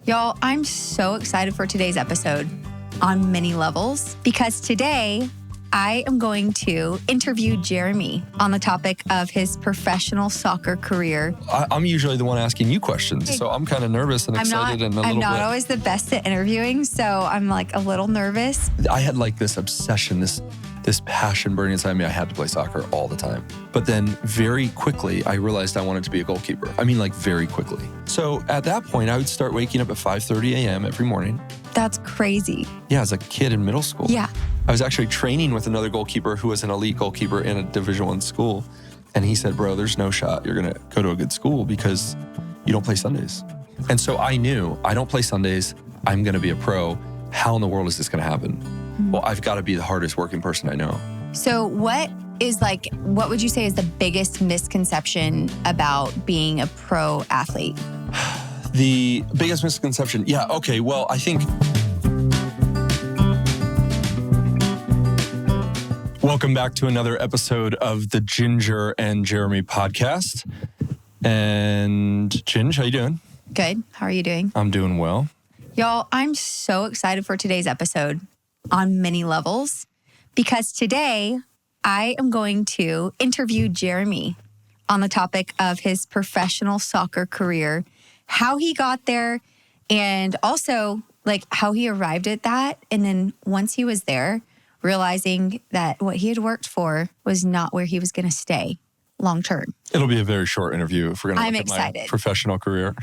Y'all, I'm so excited for today's episode on many levels because today I am going to interview Jeremy on the topic of his professional soccer career. I'm usually the one asking you questions, so I'm kind of nervous and excited and a little bit. I'm not always the best at interviewing, so I'm like a little nervous. I had like this obsession, this passion burning inside me. I had to play soccer all the time. But then very quickly, I realized I wanted to be a goalkeeper. I mean, like very quickly. So at that point, I would start waking up at 5:30 a.m. every morning. That's crazy. Yeah, as a kid in middle school. Yeah. I was actually training with another goalkeeper who was an elite goalkeeper in a Division I school. And he said, bro, there's no shot you're going to go to a good school because you don't play Sundays. And so I knew I don't play Sundays. I'm going to be a pro. How in the world is this going to happen? Well, I've got to be the hardest working person I know. So what would you say is the biggest misconception about being a pro athlete? The biggest misconception? Yeah, okay. Well, I think... Welcome back to another episode of the Jinger and Jeremy podcast. And Ginge, how you doing? Good. How are you doing? I'm doing well. Y'all, I'm so excited for today's episode on many levels because today I am going to interview Jeremy on the topic of his professional soccer career, how he got there, and also like how he arrived at that. And then once he was there, realizing that what he had worked for was not where he was going to stay long term. It'll be a very short interview if we're going to look at my professional career.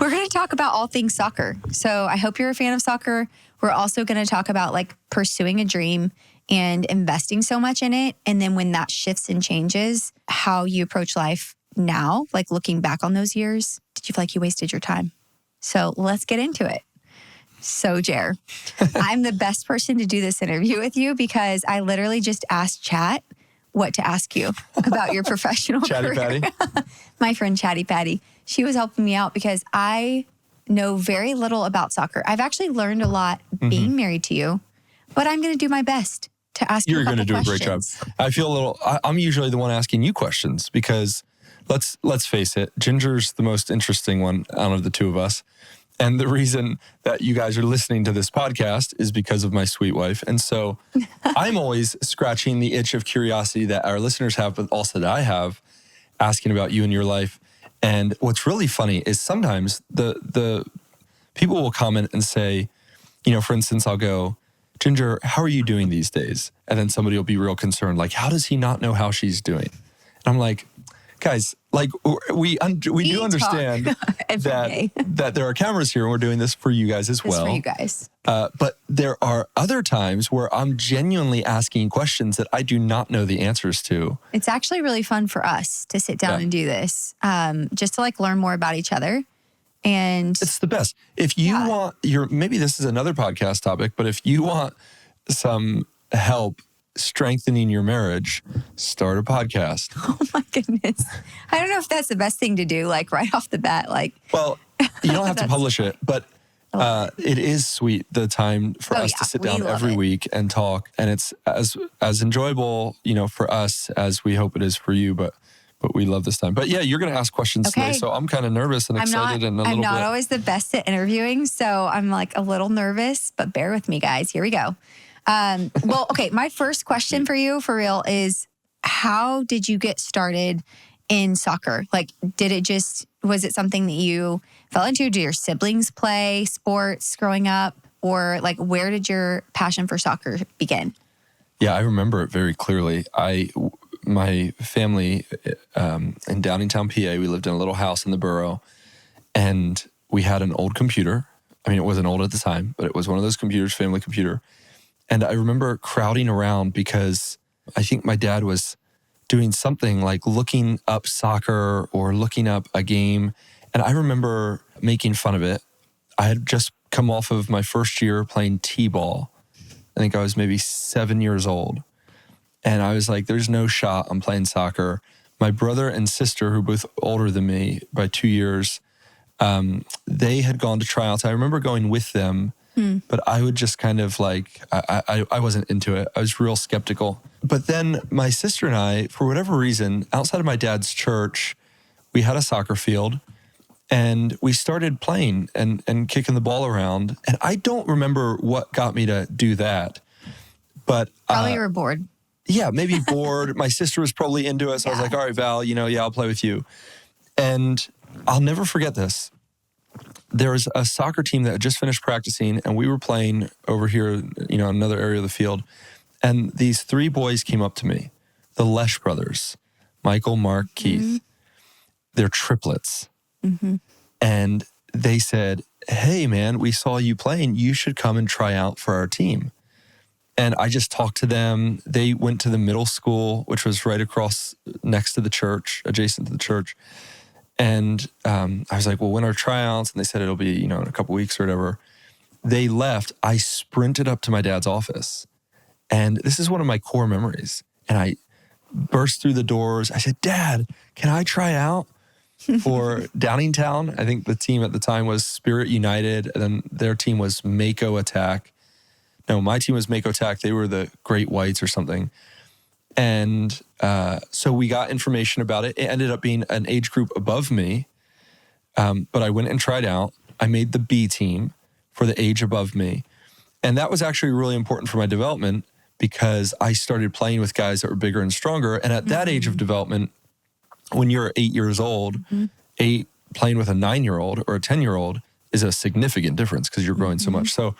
We're going to talk about all things soccer. So I hope you're a fan of soccer. We're also going to talk about like pursuing a dream and investing so much in it. And then when that shifts and changes, how you approach life now, like looking back on those years, did you feel like you wasted your time? So let's get into it. So Jer, I'm the best person to do this interview with you because I literally just asked Chat what to ask you about your professional Chatty career. Patty. My friend Chatty Patty. She was helping me out because I know very little about soccer. I've actually learned a lot being married to you, but I'm going to do my best to ask you a couple questions. You're going to do a great job. I feel I'm usually the one asking you questions because let's face it, Ginger's the most interesting one out of the two of us. And the reason that you guys are listening to this podcast is because of my sweet wife. And so I'm always scratching the itch of curiosity that our listeners have, but also that I have, asking about you and your life. And what's really funny is sometimes the people will comment and say, you know, for instance, I'll go, Ginger, how are you doing these days? And then somebody will be real concerned, like, how does he not know how she's doing? And I'm like, guys, like we do understand that there are cameras here and we're doing this for you guys as well. For you guys. But there are other times where I'm genuinely asking questions that I do not know the answers to. It's actually really fun for us to sit down and do this, just to like learn more about each other. And it's the best. If you want maybe this is another podcast topic, but if you want some help strengthening your marriage, start a podcast. Oh my goodness. I don't know if that's the best thing to do, like right off the bat. Like, well, you don't have to publish it, but it is sweet, the time for us to sit down every week and talk. And it's as enjoyable, you know, for us as we hope it is for you, but we love this time. But yeah, you're going to ask questions today, so I'm kind of nervous and excited and a little bit. I'm not always the best at interviewing, so I'm like a little nervous, but bear with me, guys. Here we go. Well, okay, my first question for you, for real, is how did you get started in soccer? Like, was it something that you fell into? Did your siblings play sports growing up? Or like, where did your passion for soccer begin? Yeah, I remember it very clearly. My family in Downingtown, PA, we lived in a little house in the borough, and we had an old computer. I mean, it wasn't old at the time, but it was one of those computers, family computer. And I remember crowding around because I think my dad was doing something like looking up soccer or looking up a game. And I remember making fun of it. I had just come off of my first year playing t-ball. I think I was maybe 7 years old. And I was like, there's no shot I'm playing soccer. My brother and sister, who are both older than me by 2 years, they had gone to tryouts. I remember going with them. But I would just kind of like, I wasn't into it. I was real skeptical. But then my sister and I, for whatever reason, outside of my dad's church, we had a soccer field. And we started playing and kicking the ball around. And I don't remember what got me to do that. But probably you were bored. Yeah, maybe bored. My sister was probably into it. So I was like, all right, Val, I'll play with you. And I'll never forget this. There was a soccer team that had just finished practicing, and we were playing over here, another area of the field. And these 3 boys came up to me, the Lesh brothers, Michael, Mark, Keith. They're triplets. And they said, hey, man, we saw you playing. You should come and try out for our team. And I just talked to them. They went to the middle school, which was right across next to the church, adjacent to the church. And I was like, well, when are tryouts? And they said it'll be, in a couple weeks or whatever. They left. I sprinted up to my dad's office. And this is one of my core memories. And I burst through the doors. I said, Dad, can I try out for Downingtown? I think the team at the time was Spirit United. And then their team was Mako Attack. No, my team was Mako Attack. They were the Great Whites or something. And so we got information about it. It ended up being an age group above me. But I went and tried out. I made the B team for the age above me. And that was actually really important for my development because I started playing with guys that were bigger and stronger. And at that age of development, when you're 8 years old, playing with a 9-year-old or a 10-year-old is a significant difference because you're growing so much. So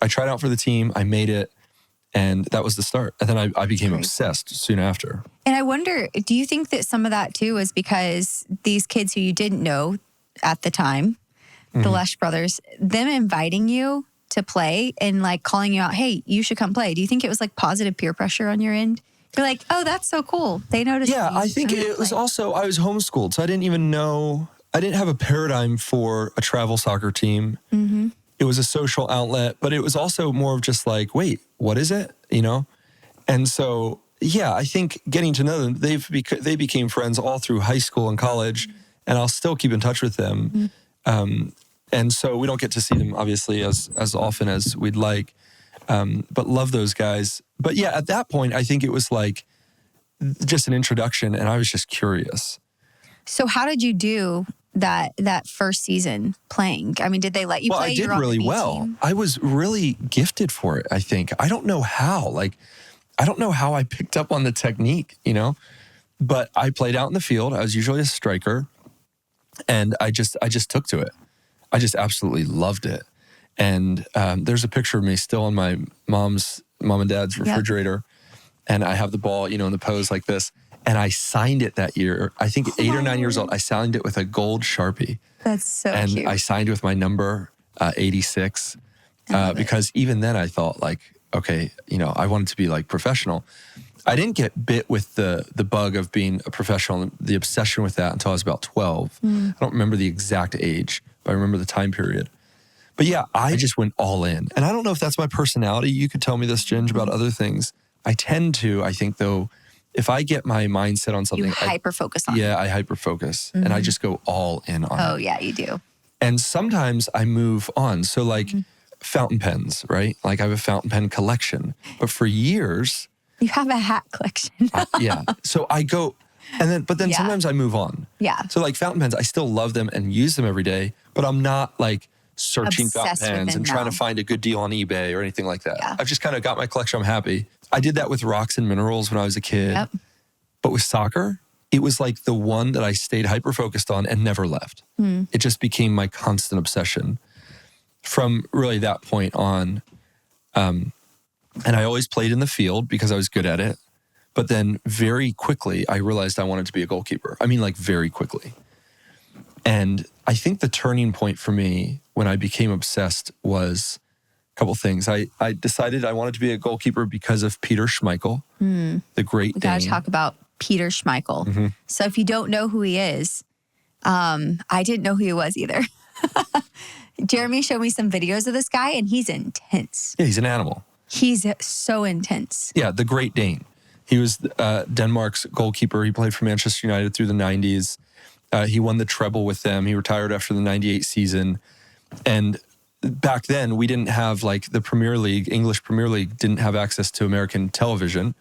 I tried out for the team. I made it. And that was the start. And then I became obsessed soon after. And I wonder, do you think that some of that too is because these kids who you didn't know at the time, the Lesh brothers, them inviting you to play and like calling you out, hey, you should come play. Do you think it was like positive peer pressure on your end? You're like, oh, that's so cool. They noticed. Yeah, I think it was also, I was homeschooled. So I didn't even know, I didn't have a paradigm for a travel soccer team. It was a social outlet, but it was also more of just like, wait, what is it? And so, yeah, I think getting to know them, they became friends all through high school and college, and I'll still keep in touch with them. And so we don't get to see them obviously as often as we'd like, but love those guys. But yeah, at that point, I think it was like just an introduction, and I was just curious. So how did you do that first season playing? I mean, did they let you play? Well, I did really well. I was really gifted for it, I think. I don't know how. I don't know how I picked up on the technique, but I played out in the field. I was usually a striker, and I just took to it. I just absolutely loved it. And there's a picture of me still on my mom and dad's refrigerator, and I have the ball, in the pose like this. And I signed it that year. I think 8 or 9 years old. I signed it with a gold Sharpie. That's so cute. And I signed with my number 86 because even then I thought like, okay, I wanted to be like professional. I didn't get bit with the bug of being a professional, the obsession with that until I was about 12. I don't remember the exact age, but I remember the time period. But yeah, I just went all in. And I don't know if that's my personality. You could tell me this, Ginge, about other things. I tend to, I think though, if I get my mindset on something, you hyper-focus on it. Yeah, I hyper-focus. And I just go all in on it. Oh, yeah, you do. And sometimes I move on. So like fountain pens, right? Like I have a fountain pen collection. But for years... You have a hat collection. Yeah. So I go... But then sometimes I move on. Yeah. So like fountain pens, I still love them and use them every day. But I'm not like searching obsessed fountain pens and trying to find a good deal on eBay or anything like that. Yeah. I've just kind of got my collection. I'm happy. I did that with rocks and minerals when I was a kid. Yep. But with soccer, it was like the one that I stayed hyper-focused on and never left. It just became my constant obsession from really that point on. And I always played in the field because I was good at it. But then very quickly, I realized I wanted to be a goalkeeper. I mean, like very quickly. And I think the turning point for me when I became obsessed was couple things. I decided I wanted to be a goalkeeper because of Peter Schmeichel, the Great Dane. We got to talk about Peter Schmeichel. So if you don't know who he is, I didn't know who he was either. Jeremy showed me some videos of this guy, and he's intense. Yeah, he's an animal. He's so intense. Yeah, the Great Dane. He was Denmark's goalkeeper. He played for Manchester United through the 90s. He won the treble with them. He retired after the 98 season. And back then, we didn't have like the Premier League, English Premier League didn't have access to American television.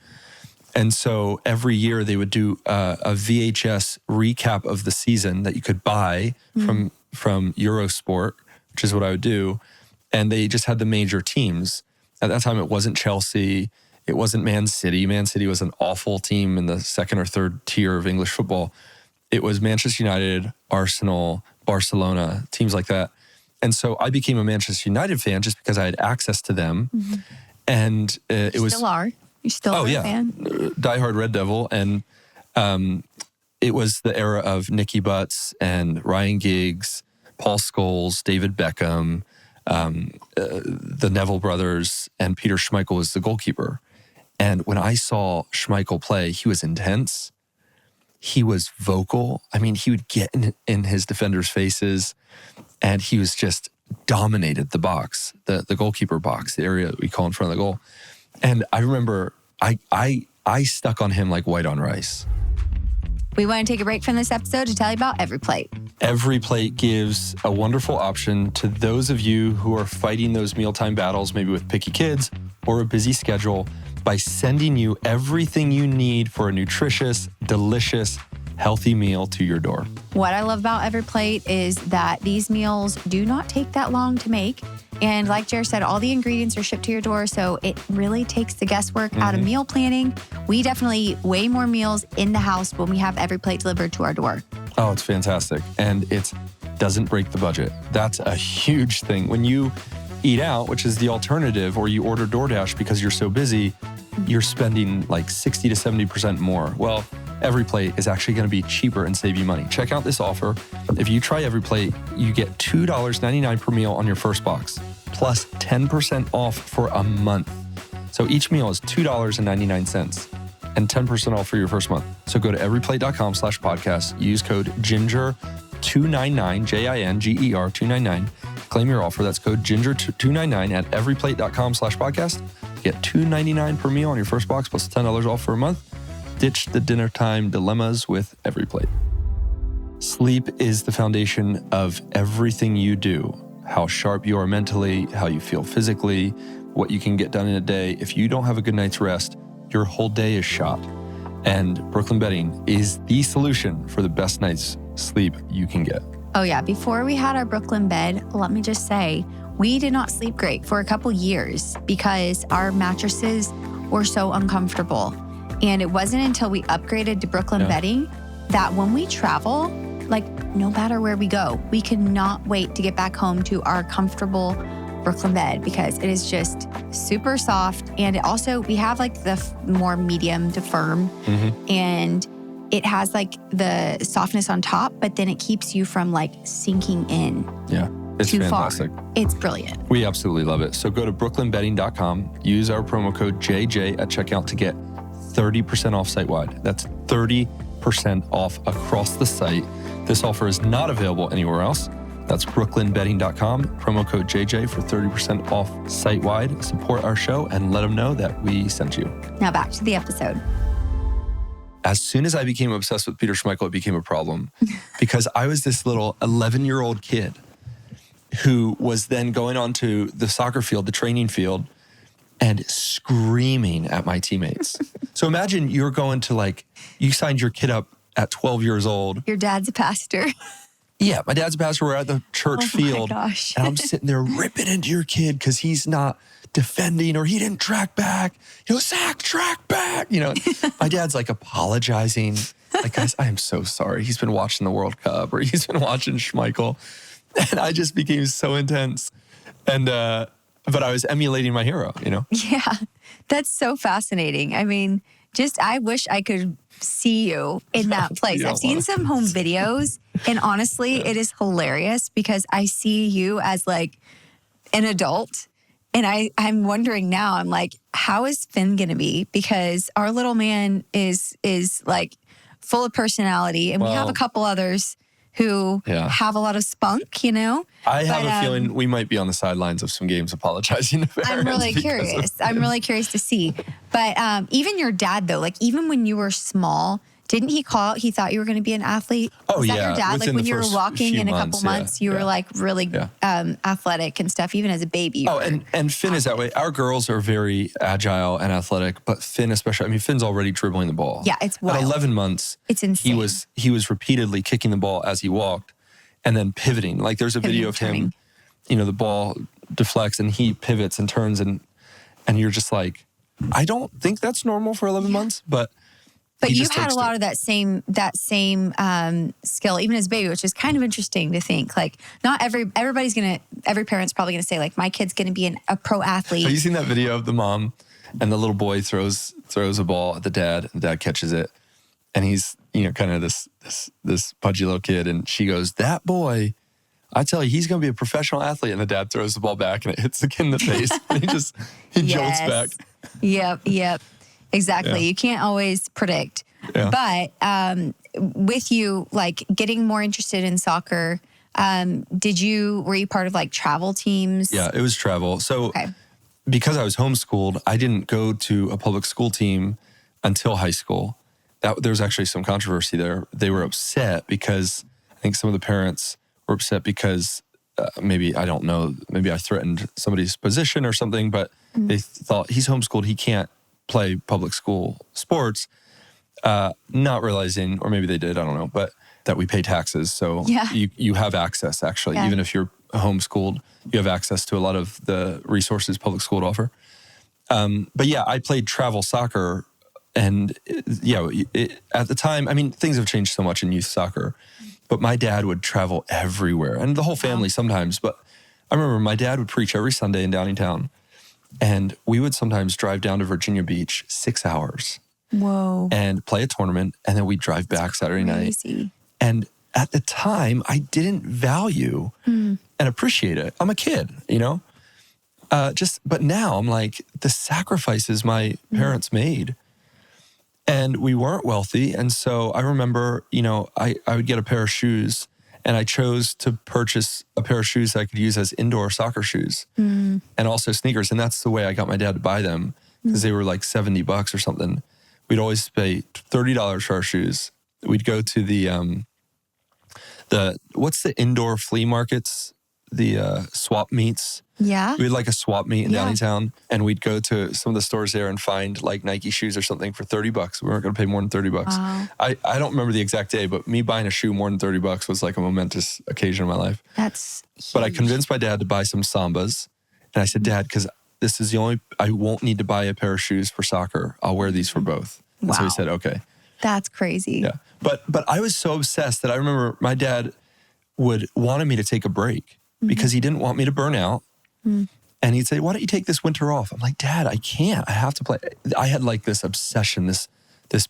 And so every year they would do a VHS recap of the season that you could buy from from Eurosport, which is what I would do. And they just had the major teams. At that time, it wasn't Chelsea. It wasn't Man City. Man City was an awful team in the second or third tier of English football. It was Manchester United, Arsenal, Barcelona, teams like that. And so I became a Manchester United fan just because I had access to them. Mm-hmm. And it was... Still are. You still are a fan? Diehard Red Devil. And it was the era of Nicky Butts and Ryan Giggs, Paul Scholes, David Beckham, the Neville brothers, and Peter Schmeichel was the goalkeeper. And when I saw Schmeichel play, he was intense. He was vocal. I mean, he would get in his defenders' faces, and he was just dominated the box, the goalkeeper box, the area that we call in front of the goal. And I remember I stuck on him like white on rice. We want to take a break from this episode to tell you about Every Plate. Every Plate gives a wonderful option to those of you who are fighting those mealtime battles, maybe with picky kids or a busy schedule, by sending you everything you need for a nutritious, delicious, healthy meal to your door. What I love about Every Plate is that these meals do not take that long to make. And like Jer said, all the ingredients are shipped to your door, so it really takes the guesswork out of meal planning. We definitely eat way more meals in the house when we have Every Plate delivered to our door. Oh, it's fantastic. And it doesn't break the budget. That's a huge thing. When you eat out, which is the alternative, or you order DoorDash because you're so busy, you're spending like 60 to 70% more. Well, Every Plate is actually going to be cheaper and save you money. Check out this offer. If you try Every Plate, you get $2.99 per meal on your first box, plus 10% off for a month. So each meal is $2.99 and 10% off for your first month. So go to everyplate.com/podcast, use code GINGER299, JINGER 299. Claim your offer. That's code GINGER299 at everyplate.com/podcast. Get $2.99 per meal on your first box plus $10 off for a month. Ditch the dinner time dilemmas with Every Plate. Sleep is the foundation of everything you do. How sharp you are mentally, how you feel physically, what you can get done in a day. If you don't have a good night's rest, your whole day is shot. And Brooklyn Bedding is the solution for the best night's sleep you can get. Oh yeah, before we had our Brooklyn bed, let me just say, we did not sleep great for a couple years because our mattresses were so uncomfortable. And it wasn't until we upgraded to Brooklyn Bedding that when we travel, like no matter where we go, we cannot wait to get back home to our comfortable Brooklyn bed because it is just super soft. And it also, we have like the more medium to firm and it has like the softness on top, but then it keeps you from like sinking in. Yeah. It's too fantastic. Far. It's brilliant. We absolutely love it. So go to brooklynbedding.com, use our promo code JJ at checkout to get 30% off site-wide. That's 30% off across the site. This offer is not available anywhere else. That's brooklynbedding.com, promo code JJ for 30% off site-wide. Support our show and let them know that we sent you. Now back to the episode. As soon as I became obsessed with Peter Schmeichel, it became a problem because I was this little 11-year-old kid who was then going onto the soccer field, the training field, and screaming at my teammates. So imagine you're going to you signed your kid up at 12 years old. Your dad's a pastor. Yeah, my dad's a pastor. We're at the church field. Oh my gosh. And I'm sitting there ripping into your kid because he's not defending or he didn't track back. Zach, track back. My dad's apologizing. Guys, I am so sorry. He's been watching the World Cup or he's been watching Schmeichel. And I just became so intense. And, but I was emulating my hero, Yeah, that's so fascinating. I mean, I wish I could see you in that place. I've seen some home videos and honestly, it is hilarious because I see you as an adult and I'm wondering now, I'm how is Finn going to be? Because our little man is full of personality and we have a couple others who have a lot of spunk, I have a feeling we might be on the sidelines of some games apologizing to parents. I'm really curious. I'm really curious to see. But even your dad, though, even when you were small, didn't he call out he thought you were going to be an athlete? Oh, Was yeah. that your dad? Within When the you were first walking few in a couple months, you were really athletic and stuff, even as a baby. Oh, and Finn is that way. Our girls are very agile and athletic, but Finn especially, Finn's already dribbling the ball. Yeah, it's wild. At 11 months, it's insane. He was repeatedly kicking the ball as he walked. and then pivoting. Like there's a video of him, the ball deflects and he pivots and turns and you're just like, I don't think that's normal for 11 months, but you've had a lot of that same skill, even as a baby, which is kind of interesting to think. Like, not every parent's probably gonna say like, my kid's gonna be a pro athlete. Have you seen that video of the mom and the little boy throws a ball at the dad, and the dad catches it, and he's kind of this pudgy little kid, and she goes, "That boy, I tell you, he's gonna be a professional athlete," and the dad throws the ball back and it hits the kid in the face, and he jolts back. Yep. Exactly. Yeah. You can't always predict. Yeah. But with you, like getting more interested in soccer, were you part of like travel teams? Yeah, it was travel. So because I was homeschooled, I didn't go to a public school team until high school. There was actually some controversy there. They were upset because I think some of the parents were upset because maybe I threatened somebody's position or something, but they thought he's homeschooled, he can't play public school sports, not realizing, or maybe they did, I don't know, but that we pay taxes. So you have access, actually. Even if you're homeschooled, you have access to a lot of the resources public school would offer. But yeah, I played travel soccer. And at the time, I mean, things have changed so much in youth soccer, but my dad would travel everywhere and the whole family sometimes. But I remember my dad would preach every Sunday in Downingtown. And we would sometimes drive down to Virginia Beach 6 hours. Whoa. And play a tournament. And then we'd drive back Saturday night. And at the time, I didn't value and appreciate it. I'm a kid, but now I'm like, the sacrifices my parents made. And we weren't wealthy. And so I remember, I would get a pair of shoes. And I chose to purchase a pair of shoes that I could use as indoor soccer shoes and also sneakers. And that's the way I got my dad to buy them because they were like $70 or something. We'd always pay $30 for our shoes. We'd go to the what's the indoor flea markets? The swap meets. Yeah. We had like a swap meet in Downingtown, and we'd go to some of the stores there and find like Nike shoes or something for $30. We weren't going to pay more than $30. Wow. I don't remember the exact day, but me buying a shoe more than $30 was like a momentous occasion in my life. That's huge. But I convinced my dad to buy some Sambas, and I said, "Dad, because this is I won't need to buy a pair of shoes for soccer. I'll wear these for both." And so he said, "Okay." That's crazy. Yeah. But I was so obsessed that I remember my dad wanted me to take a break because he didn't want me to burn out. And he'd say, "Why don't you take this winter off?" I'm like, "Dad, I can't. I have to play." I had like this obsession, this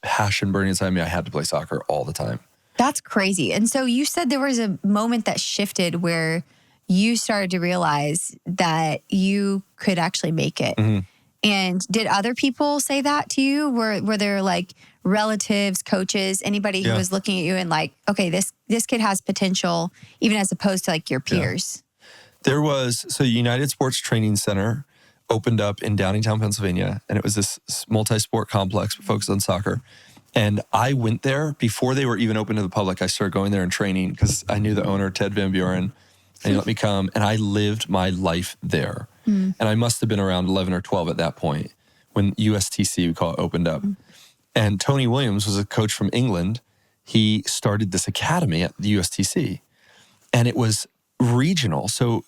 passion burning inside me. I had to play soccer all the time. That's crazy. And so you said there was a moment that shifted where you started to realize that you could actually make it. And did other people say that to you? Were there like relatives, coaches, anybody who was looking at you and like, okay, this kid has potential, even as opposed to like your peers? There was, United Sports Training Center opened up in Downingtown, Pennsylvania, and it was this multi-sport complex focused on soccer. And I went there before they were even open to the public. I started going there and training because I knew the owner, Ted Van Buren, and he let me come, and I lived my life there. And I must have been around 11 or 12 at that point when USTC, we call it, opened up. And Tony Williams was a coach from England. He started this academy at the USTC, and it was regional. So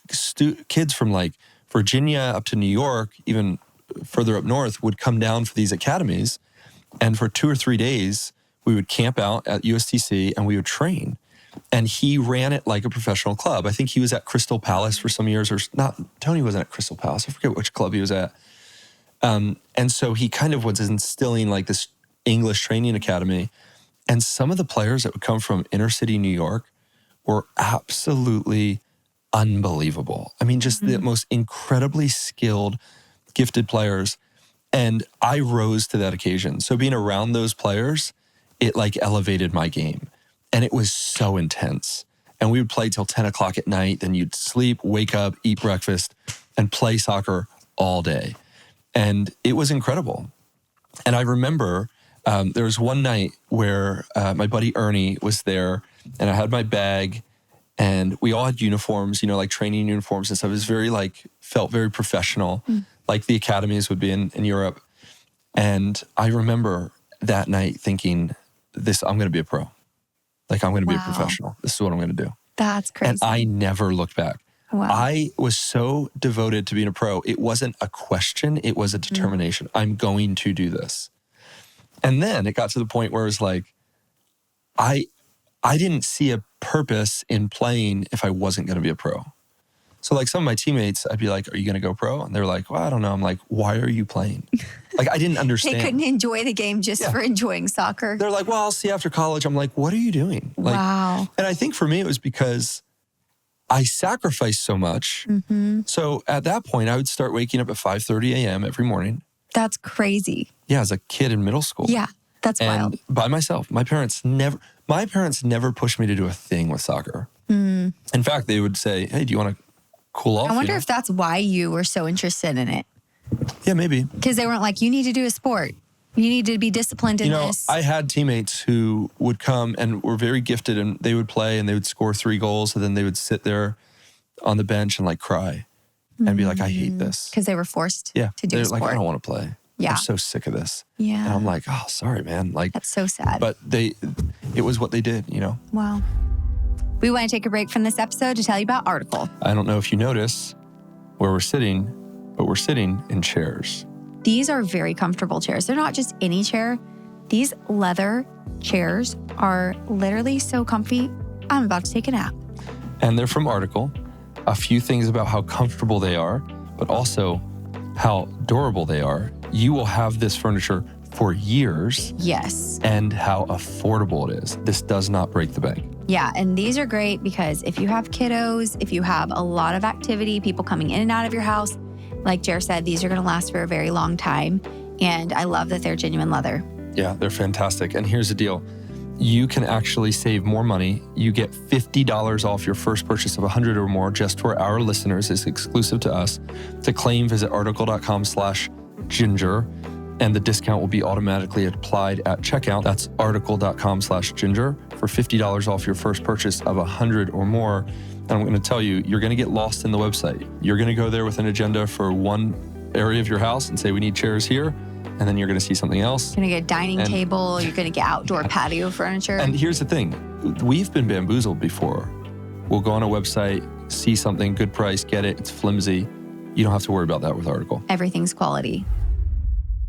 kids from like Virginia up to New York, even further up north, would come down for these academies. And for 2 or 3 days, we would camp out at USTC and we would train. And he ran it like a professional club. I think he was at Crystal Palace for some years, or not. Tony wasn't at Crystal Palace. I forget which club he was at. And so he kind of was instilling like this English training academy. And some of the players that would come from inner city New York were absolutely unbelievable. I mean, just the most incredibly skilled, gifted players. And I rose to that occasion. So being around those players, it like elevated my game. And it was so intense. And we would play till 10 o'clock at night. Then you'd sleep, wake up, eat breakfast, and play soccer all day. And it was incredible. And I remember there was one night where my buddy Ernie was there, and I had my bag, and we all had uniforms, like training uniforms and stuff. It was very felt very professional, like the academies would be in Europe. And I remember that night thinking, I'm going to be a pro. I'm going to be a professional. This is what I'm going to do. That's crazy. And I never looked back. Wow. I was so devoted to being a pro. It wasn't a question. It was a determination. I'm going to do this. And then it got to the point where it was like, I didn't see a purpose in playing if I wasn't going to be a pro. So like some of my teammates, I'd be like, are you going to go pro? And they're like, well, I don't know. I'm like, why are you playing? Like, I didn't understand. They couldn't enjoy the game just for enjoying soccer. They're like, well, I'll see after college. I'm like, what are you doing? Like, wow. And I think for me, it was because I sacrificed so much. Mm-hmm. So at that point, I would start waking up at 5:30 a.m. every morning. That's crazy. Yeah, as a kid in middle school. Yeah, that's wild. And by myself. My parents never pushed me to do a thing with soccer. Mm. In fact, they would say, hey, do you want to cool off? I wonder if that's why you were so interested in it. Yeah, maybe. Because they weren't like, you need to do a sport. You need to be disciplined in this. I had teammates who would come and were very gifted, and they would play and they would score 3 goals, and then they would sit there on the bench and like cry and be like, I hate this. Because they were forced to do they're a sport. like, I don't want to play. Yeah. I'm so sick of this. Yeah. And I'm like, oh, sorry, man. Like, that's so sad. But it was what they did, Wow. We want to take a break from this episode to tell you about Article. I don't know if you notice where we're sitting, but we're sitting in chairs. These are very comfortable chairs. They're not just any chair. These leather chairs are literally so comfy. I'm about to take a nap. And they're from Article. A few things about how comfortable they are, but also how durable they are. You will have this furniture for years. Yes. And how affordable it is. This does not break the bank. Yeah, and these are great because if you have kiddos, if you have a lot of activity, people coming in and out of your house, like Jer said, these are going to last for a very long time. And I love that they're genuine leather. Yeah, they're fantastic. And here's the deal. You can actually save more money. You get $50 off your first purchase of 100 or more just for our listeners. It's exclusive to us. To claim, visit article.com/ginger, and the discount will be automatically applied at checkout. That's article.com/ginger for $50 off your first purchase of 100 or more. And I'm going to tell you, you're going to get lost in the website. You're going to go there with an agenda for one area of your house and say, we need chairs here. And then you're going to see something else. You're going to get a dining table. You're going to get outdoor patio furniture. And here's the thing. We've been bamboozled before. We'll go on a website, see something, good price, get it. It's flimsy. You don't have to worry about that with Article. Everything's quality.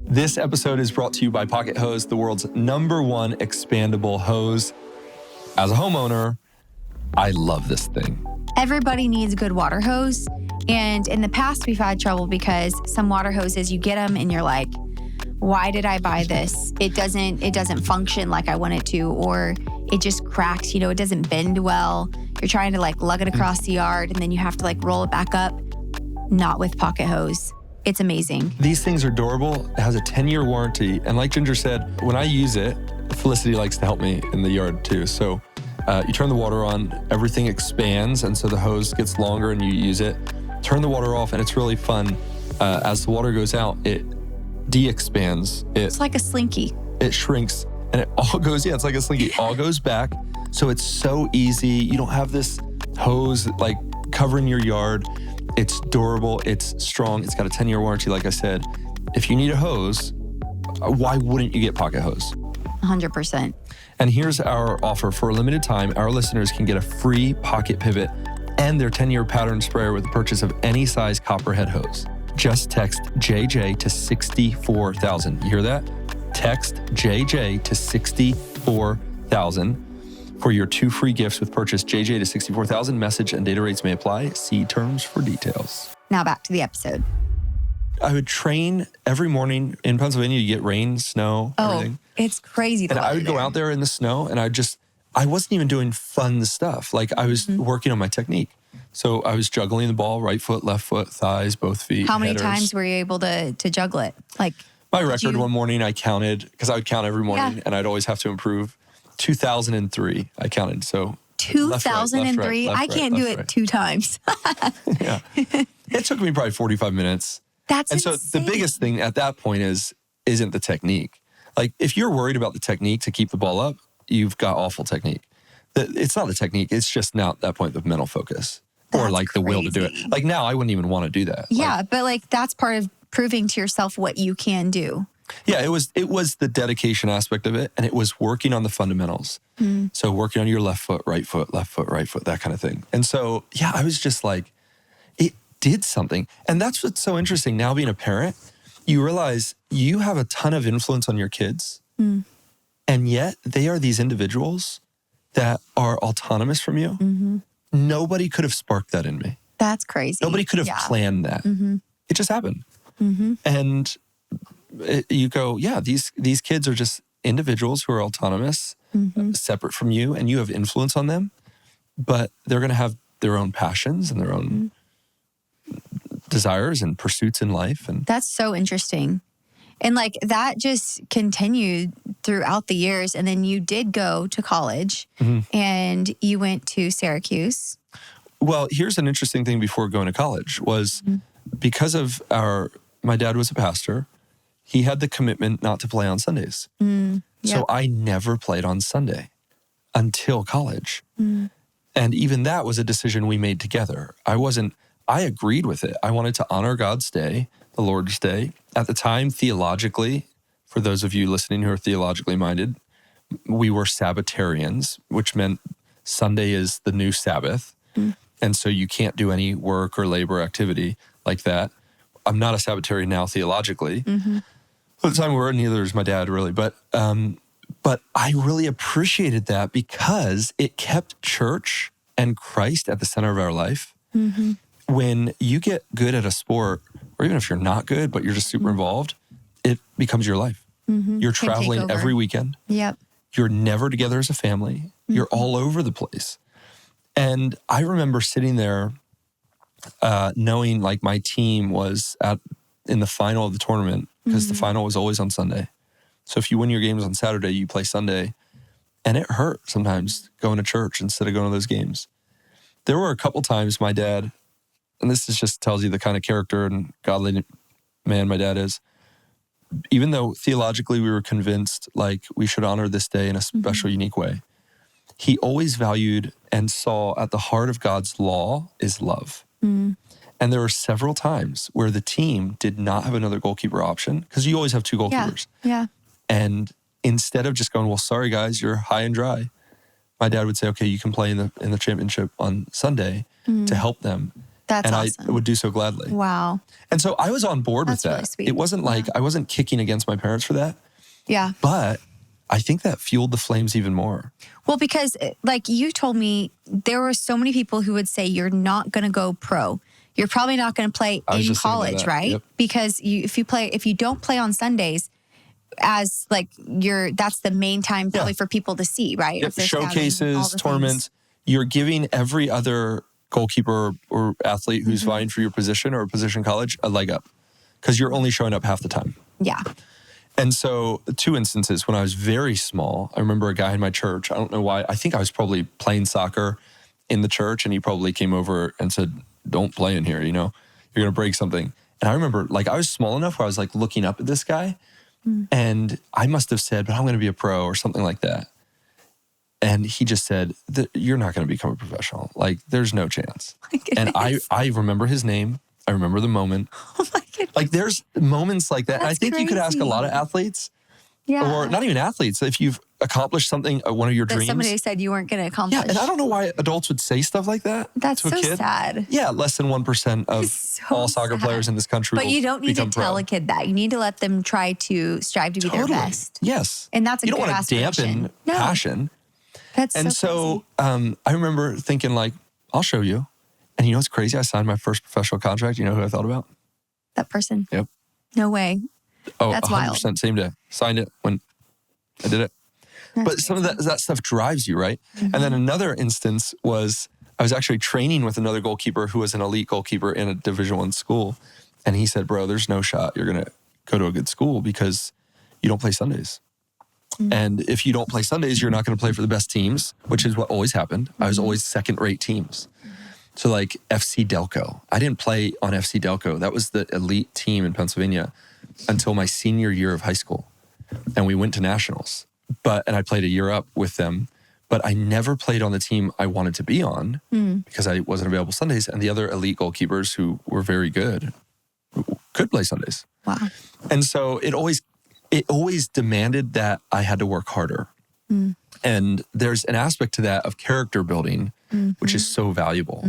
This episode is brought to you by Pocket Hose, the world's #1 expandable hose. As a homeowner, I love this thing. Everybody needs a good water hose. And in the past, we've had trouble because some water hoses, you get them and you're like, why did I buy this? It doesn't function like I want it to, or it just cracks, it doesn't bend well. You're trying to like lug it across the yard and then you have to like roll it back up. Not with Pocket Hose. It's amazing. These things are durable. It has a 10-year warranty. And like Ginger said, when I use it, Felicity likes to help me in the yard too. So you turn the water on, everything expands. And so the hose gets longer and you use it. Turn the water off and it's really fun. As the water goes out, it de-expands. It's like a slinky. It shrinks and it all goes, it's like a slinky. It all goes back. So it's so easy. You don't have this hose like covering your yard. It's durable, it's strong, it's got a 10-year warranty, like I said. If you need a hose, why wouldn't you get Pocket Hose? 100%. And here's our offer. For a limited time, our listeners can get a free pocket pivot and their 10-year pattern sprayer with the purchase of any size copperhead hose. Just text JJ to 64,000. You hear that? Text JJ to 64,000 for your 2 free gifts with purchase JJ to 64,000. Message and data rates may apply. See terms for details. Now back to the episode. I would train every morning. In Pennsylvania, you get rain, snow, everything. It's crazy. And I would go out there in the snow and I wasn't even doing fun stuff. Like I was working on my technique. So I was juggling the ball, right foot, left foot, thighs, both feet. How many times were you able to juggle it? Like my record one morning I counted, because I would count every morning and I'd always have to improve. 2003, I counted. So 2003? I can't do it 2 times. Yeah. It took me probably 45 minutes. That's insane. So the biggest thing at that point isn't the technique. Like if you're worried about the technique to keep the ball up, you've got awful technique. It's not the technique. It's just now at that point the mental focus or like the will to do it. Like now I wouldn't even want to do that. Yeah, but like that's part of proving to yourself what you can do. Yeah, it was the dedication aspect of it, and it was working on the fundamentals. So working on your left foot, right foot, that kind of thing. And so, yeah, I was just like, it did something. And that's what's so interesting now being a parent. You realize you have a ton of influence on your kids, and yet they are these individuals that are autonomous from you. Nobody could have sparked that in me. That's crazy. Nobody could have planned that. It just happened. And you go, yeah, these kids are just individuals who are autonomous, separate from you, and you have influence on them, but they're going to have their own passions and their own desires and pursuits in life. And that's so interesting. And like that just continued throughout the years. And then you did go to college and you went to Syracuse. Well, here's an interesting thing before going to college was because of my dad was a pastor, he had the commitment not to play on Sundays. So I never played on Sunday until college. And even that was a decision we made together. I agreed with it. I wanted to honor God's day, the Lord's Day. At the time, theologically, for those of you listening who are theologically minded, we were Sabbatarians, which meant Sunday is the new Sabbath. And so you can't do any work or labor activity like that. I'm not a Sabbatarian now theologically. At the time we were, neither is my dad really. But I really appreciated that because it kept church and Christ at the center of our life. When you get good at a sport, or even if you're not good, but you're just super involved, it becomes your life. You're traveling every weekend. You're never together as a family. You're all over the place. And I remember sitting there knowing like my team was in the final of the tournament because the final was always on Sunday. So if you win your games on Saturday, you play Sunday. And it hurt sometimes going to church instead of going to those games. There were a couple times my dad, and this just tells you the kind of character and godly man my dad is, even though theologically we were convinced like we should honor this day in a special, unique way, he always valued and saw at the heart of God's law is love. And there were several times where the team did not have another goalkeeper option because you always have two goalkeepers. And instead of just going, well, sorry guys, you're high and dry, my dad would say, okay, you can play in the championship on Sunday to help them. That's awesome. I would do so gladly. Wow. And so I was on board with that. Really sweet. It wasn't like I wasn't kicking against my parents for that. But I think that fueled the flames even more. Well, because like you told me, there were so many people who would say you're not going to go pro. You're probably not going to play in college, right? Because if you don't play on Sundays, as like that's the main time probably for people to see, right? Showcases, tournaments. You're giving every other goalkeeper or athlete who's vying for your position or a position in college a leg up because you're only showing up half the time. And so 2 instances when I was very small, I remember a guy in my church, I don't know why, I think I was probably playing soccer in the church and he probably came over and said, don't play in here, you're going to break something. And I remember like I was small enough where I was like looking up at this guy and I must have said, but I'm going to be a pro or something like that. And he just said, you're not going to become a professional. Like there's no chance. And I remember his name. I remember the moment. Oh my goodness. Like there's moments like that. And I think you could ask a lot of athleets or not even athletes. If you've accomplished something, one of your dreams. Somebody said you weren't going to accomplish. Yeah, and I don't know why adults would say stuff like that That's to a so kid. sad. Yeah, less than 1% of all soccer players in this country But you don't need to tell a kid that. You need to let them try to strive to be their best. Yes. And that's a good aspiration. You don't want to dampen passion. That's and so I remember thinking like, I'll show you. And you know what's crazy? I signed my first professional contract. You know who I thought about? That person. Yep. No way. Oh, that's 100% wild. Same day. Signed it when I did it. But some of that stuff drives you, right? And then another instance was I was actually training with another goalkeeper who was an elite goalkeeper in a Division I school. And he said, bro, there's no shot you're going to go to a good school because you don't play Sundays. And if you don't play Sundays, you're not going to play for the best teams, which is what always happened. I was always second-rate teams. So like FC Delco. I didn't play on FC Delco. That was the elite team in Pennsylvania until my senior year of high school. And we went to nationals. And I played a year up with them. But I never played on the team I wanted to be on because I wasn't available Sundays. And the other elite goalkeepers who were very good could play Sundays. Wow. And so it always it always demanded that I had to work harder. And there's an aspect to that of character building, which is so valuable.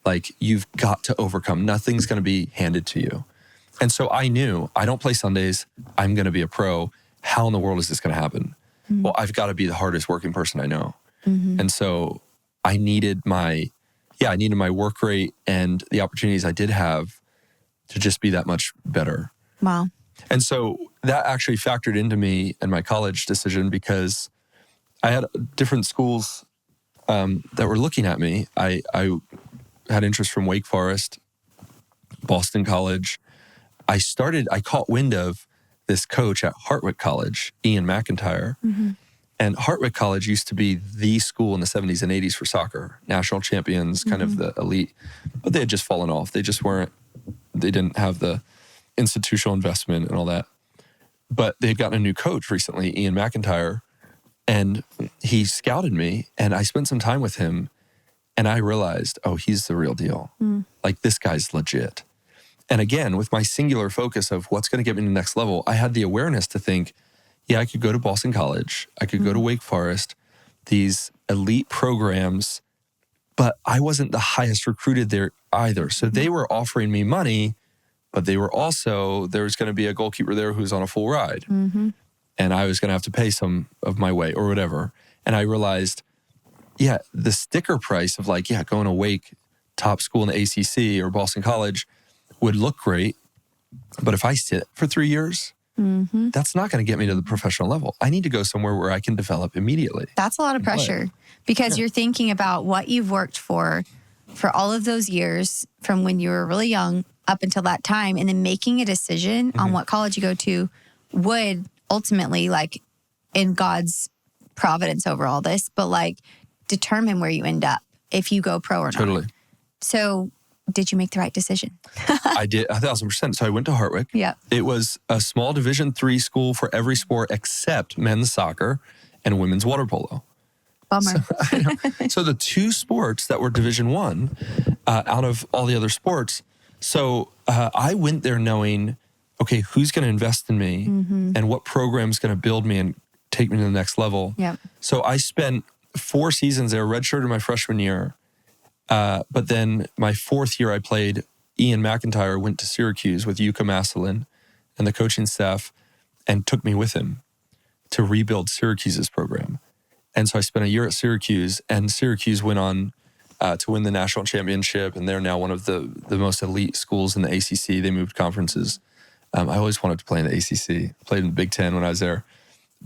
Like, you've got to overcome. Nothing's going to be handed to you. And so I knew, I don't play Sundays. I'm going to be a pro. How in the world is this going to happen? Well, I've got to be the hardest working person I know. And so I needed my work rate and the opportunities I did have to just be that much better. Wow. And so that actually factored into me and my college decision, because I had different schools that were looking at me. I had interest from Wake Forest, Boston College. I caught wind of this coach at Hartwick College, Ian McIntyre. And Hartwick College used to be the school in the 70s and 80s for soccer, national champions, kind of the elite. But they had just fallen off. They didn't have the institutional investment and all that. But they had gotten a new coach recently, Ian McIntyre, and he scouted me, and I spent some time with him, and I realized, oh, he's the real deal. Like, this guy's legit. And again, with my singular focus of what's going to get me to the next level, I had the awareness to think, yeah, I could go to Boston College. I could go to Wake Forest, these elite programs, but I wasn't the highest recruited there either. So they were offering me money, but there was going to be a goalkeeper there who's on a full ride. And I was going to have to pay some of my way or whatever. And I realized, yeah, the sticker price of going to Wake, top school in the ACC or Boston College would look great. But if I sit for 3 years, that's not going to get me to the professional level. I need to go somewhere where I can develop immediately. That's a lot of pressure because you're thinking about what you've worked for all of those years from when you were really young up until that time, and then making a decision on what college you go to would ultimately, like, in God's providence over all this, but like determine where you end up if you go pro or not. Totally. So did you make the right decision? I did 1,000%. So I went to Hartwick. Yeah. It was a small Division III school for every sport except men's soccer and women's water polo. Bummer. So the two sports that were Division I out of all the other sports. So I went there knowing, okay, who's going to invest in me and what program's going to build me and take me to the next level. Yep. So I spent 4 seasons there, redshirted my freshman year. But then my 4th year I played, Ian McIntyre went to Syracuse with Yuka Maslin and the coaching staff and took me with him to rebuild Syracuse's program. And so I spent a year at Syracuse, and Syracuse went on to win the national championship, and they're now one of the most elite schools in the ACC. They moved conferences. I always wanted to play in the ACC. Played in the Big Ten when I was there.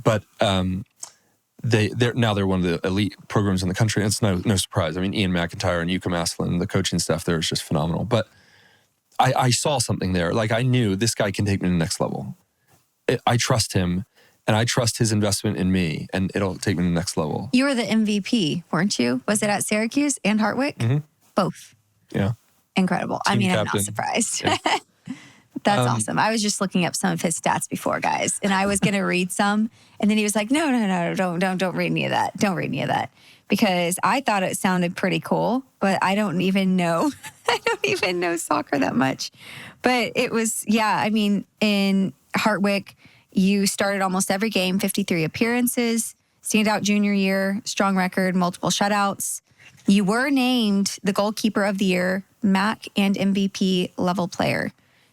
But they're one of the elite programs in the country. And it's no surprise. I mean, Ian McIntyre and Yuka Maslin, the coaching staff there is just phenomenal. But I saw something there. Like, I knew this guy can take me to the next level. I trust him, and I trust his investment in me, and it'll take me to the next level. You were the MVP, weren't you? Was it at Syracuse and Hartwick? Both. Yeah. Incredible. Team I mean, captain. I'm not surprised. Yeah. That's awesome. I was just looking up some of his stats before, guys, and I was going to read some, and then he was like, no, don't read any of that. Don't read any of that, because I thought it sounded pretty cool, but I don't even know. I don't even know soccer that much. But it was, I mean, in Hartwick, you started almost every game, 53 appearances, standout junior year, strong record, multiple shutouts. You were named the goalkeeper of the year, MAC and MVP level player.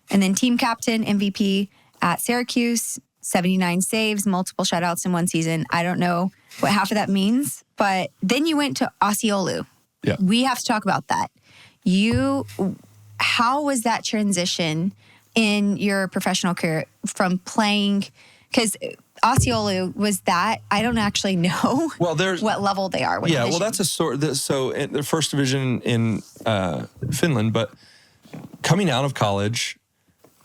And then team captain, MVP at Syracuse, 79 saves, multiple shutouts in one season. I don't know what half of that means, but then you went to Asiolu. Yeah. We have to talk about that. How was that transition in your professional career from playing? Because Asiolu was that, I don't actually know what level they are. Yeah, well, that's a sort. So in the first division in Finland, but coming out of college,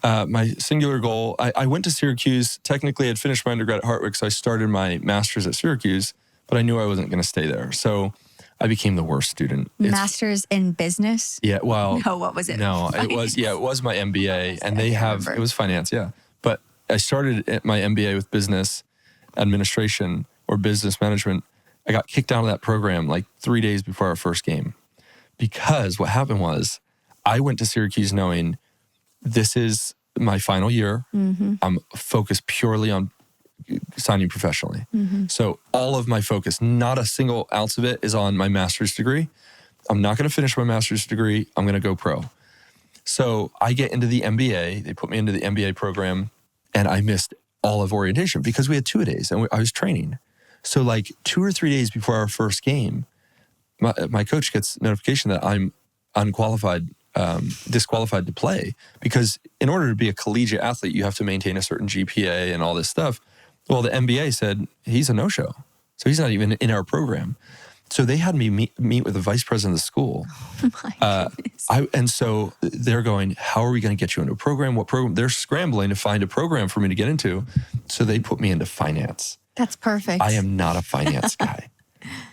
my singular goal, I went to Syracuse. Technically, I had finished my undergrad at Hartwick, so I started my master's at Syracuse, but I knew I wasn't going to stay there. So I became the worst student. Master's in business? Yeah, well. No, what was it? No, it was my MBA, and it was finance, yeah. But I started my MBA with business administration or business management. I got kicked out of that program like 3 days before our first game, because what happened was I went to Syracuse knowing this is my final year. I'm focused purely on signing professionally. So all of my focus, not a single ounce of it, is on my master's degree. I'm not going to finish my master's degree. I'm going to go pro. So I get into the MBA. They put me into the MBA program, and I missed all of orientation because we had 2-a-days and I was training. So like 2 or 3 days before our first game, my coach gets notification that I'm unqualified, disqualified to play, because in order to be a collegiate athlete, you have to maintain a certain GPA and all this stuff. Well, the MBA said he's a no-show. So he's not even in our program. So they had me meet with the vice president of the school. Oh my goodness. And so they're going, how are we going to get you into a program? What program? They're scrambling to find a program for me to get into. So they put me into finance. That's perfect. I am not a finance guy.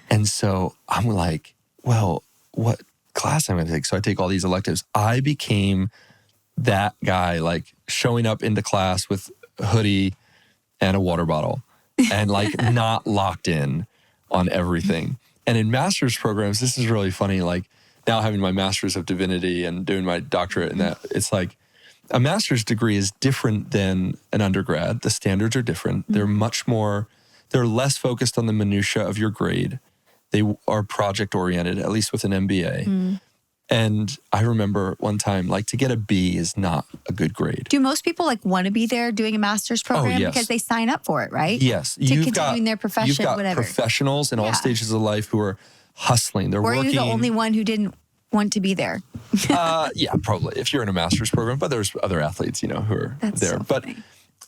And so I'm like, well, what class am I going to take? So I take all these electives. I became that guy, like showing up into class with a hoodie and a water bottle and like not locked in on everything. And in master's programs, this is really funny. Like now having my master's of divinity and doing my doctorate, and that it's like a master's degree is different than an undergrad. The standards are different. They're much more, they're less focused on the minutia of your grade. They are project oriented, at least with an MBA. And I remember one time, like to get a B is not a good grade. Do most people like want to be there doing a master's program yes. because they sign up for it, right? Yes. To continue in their profession, you've got whatever. professionals in all stages of life who are hustling. They're or working. are you the only one who didn't want to be there? Yeah, probably. If you're in a master's program, but there's other athletes, who are That's there. So but funny.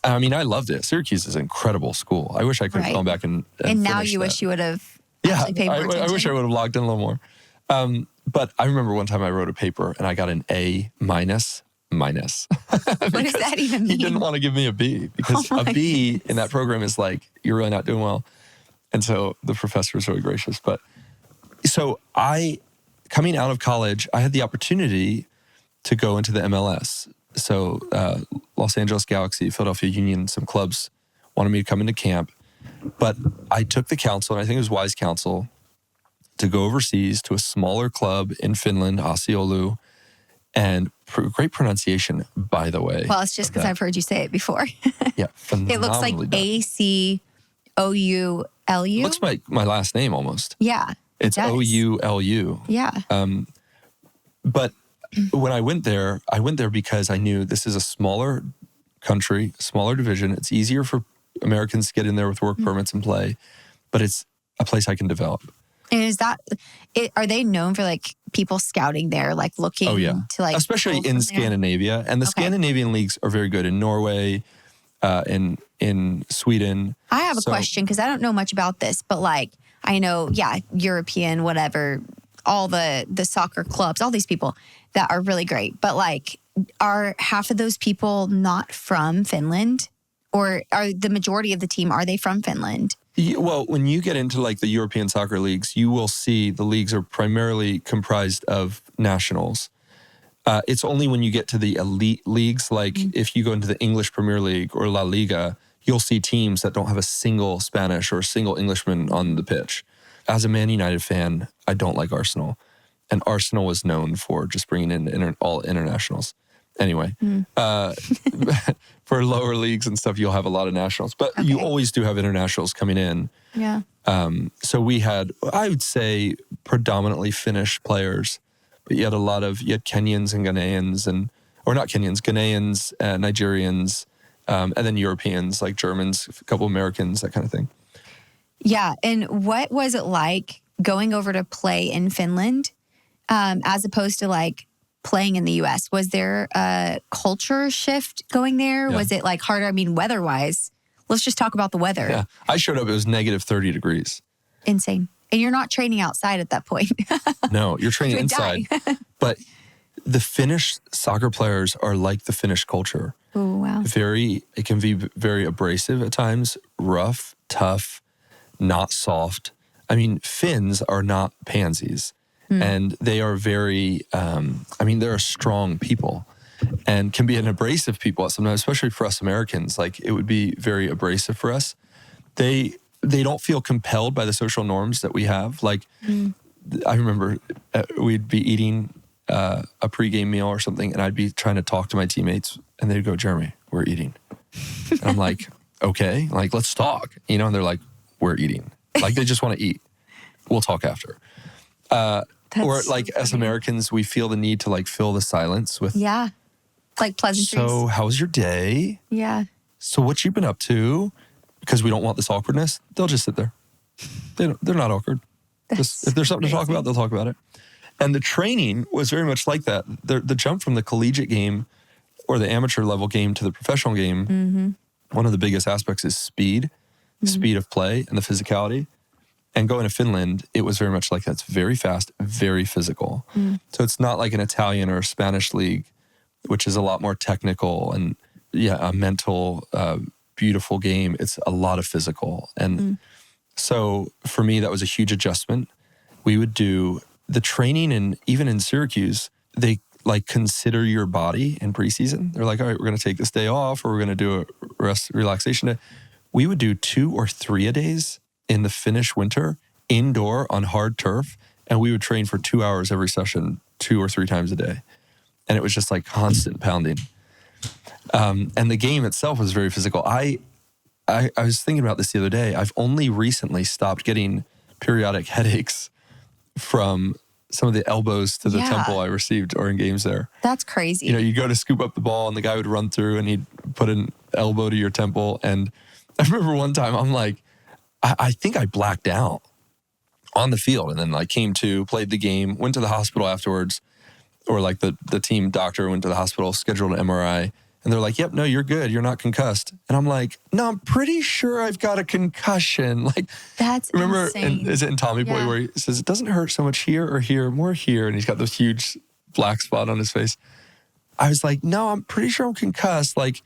I mean, I loved it. Syracuse is an incredible school. I wish I could have gone back and now finished you that. wish you would have Yeah, actually paid more attention. I wish I would have logged in a little more. But I remember one time I wrote a paper and I got an A minus. What does that even mean? He didn't want to give me a B because a B in that program is like, you're really not doing well. And so the professor was really gracious. But so coming out of college, I had the opportunity to go into the MLS. So Los Angeles Galaxy, Philadelphia Union, some clubs wanted me to come into camp. But I took the counsel, and I think it was wise counsel, to go overseas to a smaller club in Finland, Asiolu, and great pronunciation, by the way. Well, it's just because I've heard you say it before. Yeah, phenomenally It looks like done. Acoulu. Looks like my last name almost. Yeah. It's Oulu. Yeah. But when I went there because I knew this is a smaller country, smaller division. It's easier for Americans to get in there with work permits and play, but it's a place I can develop. And are they known for like people scouting there, like looking to like, especially in Scandinavia, and the Scandinavian leagues are very good in Norway, in Sweden. I have a question because I don't know much about this, but like I know, European, whatever, all the soccer clubs, all these people that are really great, but like, are half of those people not from Finland, or are the majority of the team, are they from Finland? Well, when you get into like the European soccer leagues, you will see the leagues are primarily comprised of nationals. It's only when you get to the elite leagues, like if you go into the English Premier League or La Liga, you'll see teams that don't have a single Spanish or a single Englishman on the pitch. As a Man United fan, I don't like Arsenal. And Arsenal was known for just bringing in all internationals. Anyway, for lower leagues and stuff, you'll have a lot of nationals. But you always do have internationals coming in. Yeah. So we had, I would say, predominantly Finnish players. But you had Kenyans and Ghanaians, or not Kenyans, Ghanaians, Nigerians, and then Europeans, like Germans, a couple Americans, that kind of thing. Yeah. And what was it like going over to play in Finland as opposed to like playing in the U.S.? Was there a culture shift going there? Yeah. Was it like harder? I mean, weather-wise, let's just talk about the weather. Yeah. I showed up, it was negative 30 degrees. Insane. And you're not training outside at that point. No, you're training inside. But the Finnish soccer players are like the Finnish culture. Oh, wow. It can be very abrasive at times, rough, tough, not soft. I mean, Finns are not pansies. And they are very, they're a strong people and can be an abrasive people sometimes, especially for us Americans. Like, it would be very abrasive for us. They don't feel compelled by the social norms that we have. Like, I remember we'd be eating a pregame meal or something, and I'd be trying to talk to my teammates, and they'd go, "Jeremy, we're eating." And I'm like, "Okay, like let's talk," and they're like, "We're eating." Like they just want to eat. We'll talk after. Or like so as Americans, we feel the need to like fill the silence with, like pleasantries. "So how was your day? Yeah. So what you been up to?" Because we don't want this awkwardness. They'll just sit there. They're not awkward. If there's something to talk about, they'll talk about it. And the training was very much like that. The jump from the collegiate game or the amateur level game to the professional game, one of the biggest aspects is speed of play and the physicality. And going to Finland, it was very much like that. It's very fast, very physical. So it's not like an Italian or a Spanish league, which is a lot more technical and a mental, beautiful game. It's a lot of physical. And so for me, that was a huge adjustment. We would do the training, and even in Syracuse, they like consider your body in preseason. They're like, all right, we're going to take this day off, or we're going to do a relaxation day. We would do 2 or 3 a days in the Finnish winter, indoor on hard turf, and we would train for 2 hours every session, 2 or 3 times a day. And it was just like constant pounding. And the game itself was very physical. I was thinking about this the other day. I've only recently stopped getting periodic headaches from some of the elbows to the temple I received during games there. That's crazy. You go to scoop up the ball and the guy would run through and he'd put an elbow to your temple. And I remember one time I'm like, I think I blacked out on the field, and then like came to, played the game, went to the hospital afterwards, or like the team doctor went to the hospital, scheduled an MRI. And they're like, "Yep, no, you're good. You're not concussed." And I'm like, "No, I'm pretty sure I've got a concussion." Like, that's remember, insane. Is it in Tommy Boy where he says, "It doesn't hurt so much here or here, more here." And he's got this huge black spot on his face. I was like, "No, I'm pretty sure I'm concussed. Like,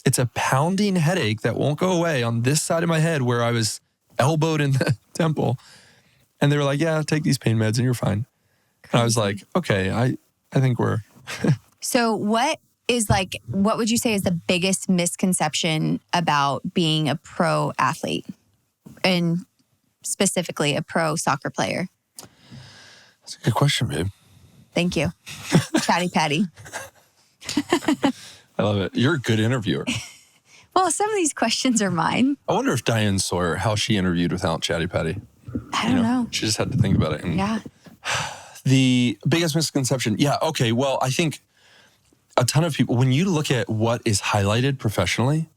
it's a pounding headache that won't go away on this side of my head where I was elbowed in the temple." And they were like, "Yeah, take these pain meds and you're fine." And I was like, "Okay, I think we're..." So what would you say is the biggest misconception about being a pro athlete, and specifically a pro soccer player? That's a good question, babe. Thank you. Chatty Patty. I love it. You're a good interviewer. Well, some of these questions are mine. I wonder if Diane Sawyer, how she interviewed without Chatty Patty. I don't know. She just had to think about it. And yeah. The biggest misconception. Yeah. Okay. Well, I think a ton of people, when you look at what is highlighted professionally,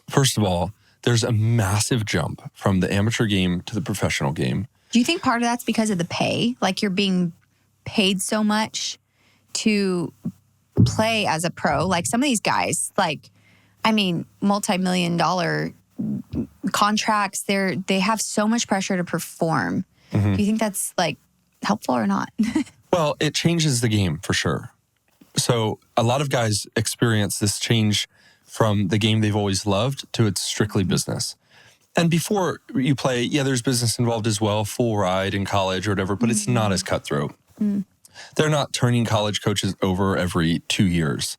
first of all, there's a massive jump from the amateur game to the professional game. Do you think part of that's because of the pay? Like you're being paid so much to play as a pro? Like some of these guys, multi-million-dollar contracts, they have so much pressure to perform. Do you think that's like helpful or not? Well, it changes the game for sure. So a lot of guys experience this change from the game they've always loved to it's strictly business. And before you play, there's business involved as well, full ride in college or whatever, but it's not as cutthroat. They're not turning college coaches over every 2 years.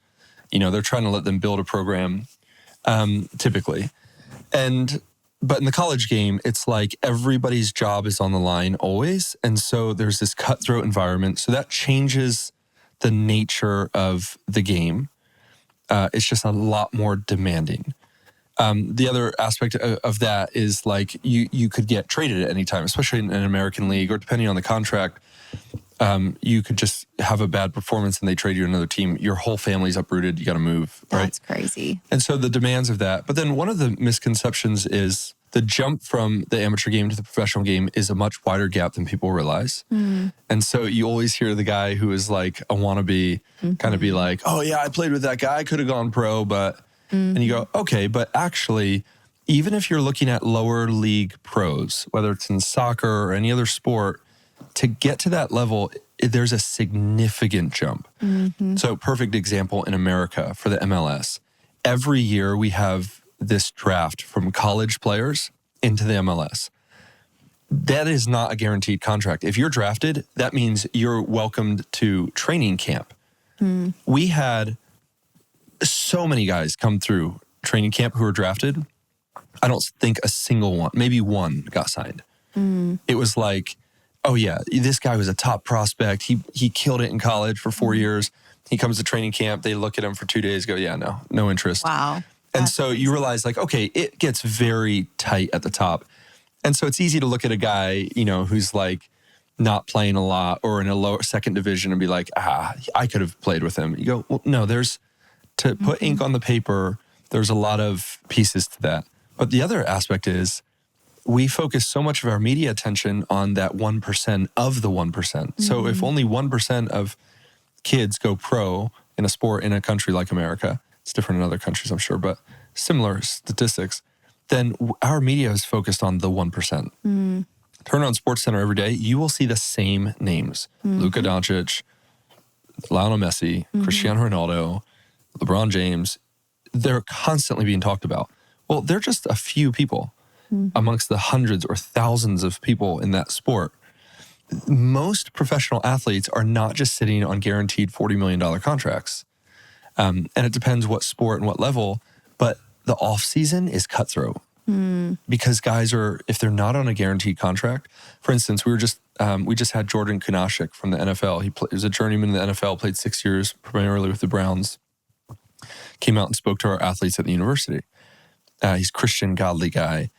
They're trying to let them build a program, typically. But in the college game, it's like everybody's job is on the line always. And so there's this cutthroat environment. So that changes the nature of the game. It's just a lot more demanding. The other aspect of that is like you could get traded at any time, especially in an American league, or depending on the contract, you could just have a bad performance and they trade you to another team. Your whole family's uprooted. You got to move. That's crazy. And so the demands of that. But then one of the misconceptions is the jump from the amateur game to the professional game is a much wider gap than people realize. And so you always hear the guy who is like a wannabe kind of be like, "Oh yeah, I played with that guy. I could have gone pro, but..." And you go, okay, but actually, even if you're looking at lower league pros, whether it's in soccer or any other sport, to get to that level, there's a significant jump. So perfect example in America for the MLS. Every year we have this draft from college players into the MLS. That is not a guaranteed contract. If you're drafted, that means you're welcomed to training camp. We had so many guys come through training camp who were drafted. I don't think a single one, maybe one got signed. It was like, oh yeah, this guy was a top prospect. He killed it in college for 4 years. He comes to training camp. They look at him for 2 days, go, yeah, no interest. Wow. And so you realize like, okay, it gets very tight at the top. And so it's easy to look at a guy, who's like not playing a lot or in a lower second division and be like, I could have played with him. You go, well, no, to put ink on the paper, there's a lot of pieces to that. But the other aspect is we focus so much of our media attention on that 1% of the 1%. So if only 1% of kids go pro in a sport in a country like America, it's different in other countries, I'm sure, but similar statistics, then our media is focused on the 1%. Turn on SportsCenter every day, you will see the same names. Luka Doncic, Lionel Messi, Cristiano Ronaldo, LeBron James. They're constantly being talked about. Well, they're just a few people amongst the hundreds or thousands of people in that sport. Most professional athletes are not just sitting on guaranteed $40 million contracts. And it depends what sport and what level, but the off season is cutthroat. Because guys if they're not on a guaranteed contract, for instance, we just had Jordan Kunashik from the NFL. He was a journeyman in the NFL, played 6 years primarily with the Browns, came out and spoke to our athletes at the university. He's a Christian, godly guy.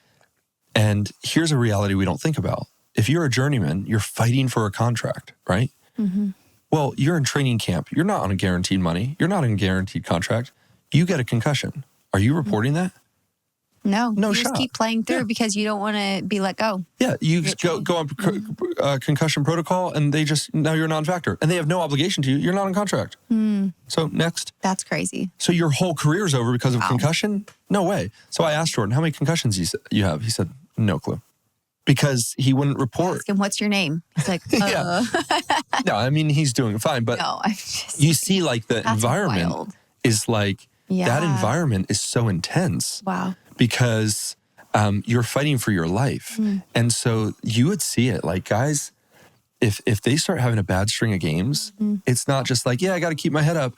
And here's a reality we don't think about. If you're a journeyman, you're fighting for a contract, right? Well, you're in training camp. You're not on a guaranteed money. You're not in a guaranteed contract. You get a concussion. Are you reporting that? No you just keep playing through because you don't want to be let go. Yeah, you go on concussion protocol and now you're a non-factor. And they have no obligation to you. You're not on contract. So next. That's crazy. So your whole career is over because of concussion? No way. So I asked Jordan, how many concussions you have? He said, no clue. Because he wouldn't report. Ask him, what's your name? He's like, No, I mean, he's doing fine. But you see like the environment is like, that environment is so intense. Wow. Because you're fighting for your life. And so you would see it like guys, if they start having a bad string of games, it's not just like, I got to keep my head up.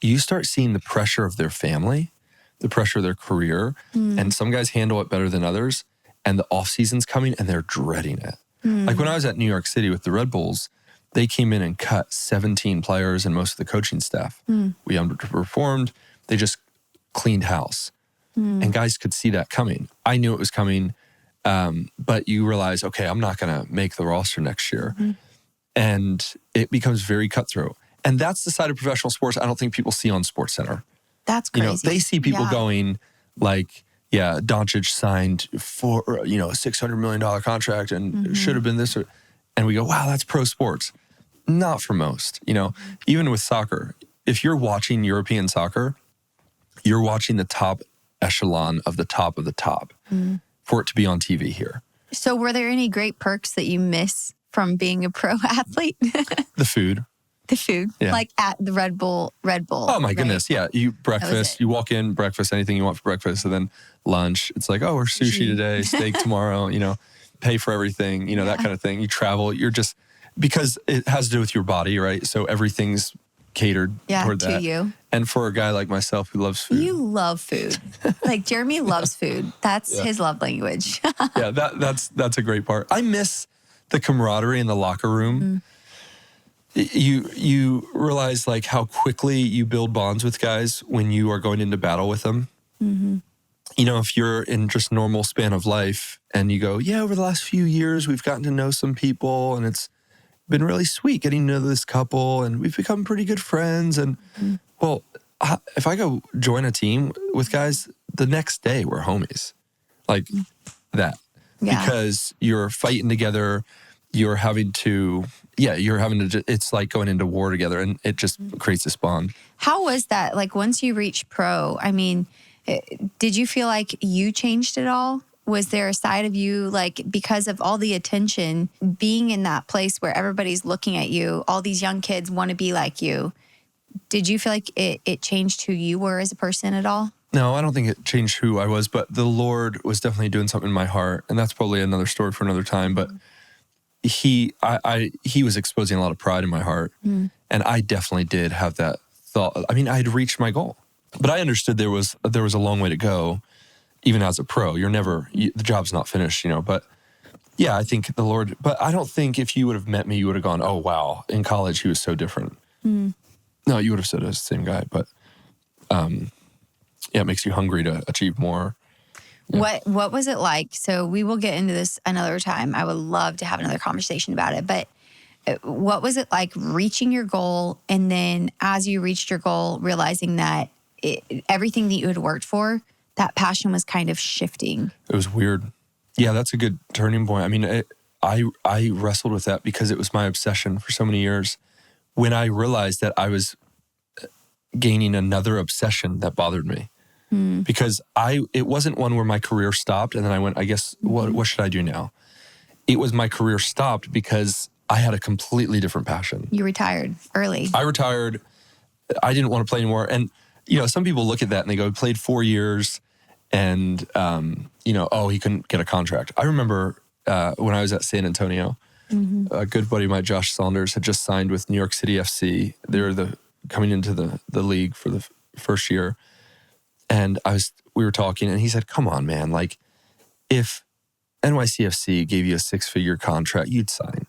You start seeing the pressure of their family, the pressure of their career. And some guys handle it better than others. And the off season's coming and they're dreading it. Like when I was at New York City with the Red Bulls, they came in and cut 17 players and most of the coaching staff. We underperformed. They just cleaned house. And guys could see that coming. I knew it was coming, but you realize, okay, I'm not going to make the roster next year. And it becomes very cutthroat. And that's the side of professional sports I don't think people see on SportsCenter. That's crazy. They see people going like, Doncic signed for, a $600 million contract and should have been this. And we go, wow, that's pro sports. Not for most. Even with soccer, if you're watching European soccer, you're watching the top echelon of the top for it to be on TV here. So were there any great perks that you miss from being a pro athlete? The food. Like at the Red Bull. Oh my goodness. Yeah. You breakfast, you walk in, breakfast, anything you want for breakfast. And then lunch, it's like, we're sushi today, steak tomorrow, pay for everything, that kind of thing. You travel, because it has to do with your body, right? So everything's catered toward that. To you. And for a guy like myself who loves food. You love food. Like Jeremy loves food. That's his love language. That's a great part. I miss the camaraderie in the locker room. You realize like how quickly you build bonds with guys when you are going into battle with them. If you're in just normal span of life and you go, over the last few years, we've gotten to know some people and it's been really sweet getting to know this couple and we've become pretty good friends. And well, if I go join a team with guys, the next day we're homies like that because you're fighting together. You're having to, it's like going into war together and it just creates this bond. How was that? Like once you reached pro, I mean, did you feel like you changed at all? Was there a side of you, like because of all the attention, being in that place where everybody's looking at you, all these young kids want to be like you. Did you feel like it changed who you were as a person at all? No, I don't think it changed who I was, but the Lord was definitely doing something in my heart. And that's probably another story for another time. But he was exposing a lot of pride in my heart. And I definitely did have that thought. I mean, I had reached my goal, but I understood there was a long way to go. Even as a pro, the job's not finished, but Yeah, I think the Lord, but I don't think if you would have met me, you would have gone, oh, wow, in college, he was so different. No, you would have said it was the same guy, but yeah, it makes you hungry to achieve more. Yeah. What was it like? So we will get into this another time. I would love to have another conversation about it, but what was it like reaching your goal? And then as you reached your goal, realizing that everything that you had worked for, that passion was kind of shifting. It was weird. Yeah, that's a good turning point. I mean, I wrestled with that because it was my obsession for so many years. When I realized that I was gaining another obsession that bothered me, because it wasn't one where my career stopped and then I went, I guess, what should I do now? It was my career stopped because I had a completely different passion. You retired early. I retired. I didn't want to play anymore. And, some people look at that and they go, played 4 years and, oh, he couldn't get a contract. I remember when I was at San Antonio, a good buddy of mine, Josh Saunders, had just signed with New York City FC. They were coming into the league for the first year. And we were talking and he said, come on, man. Like if NYCFC gave you a 6-figure contract, you'd sign.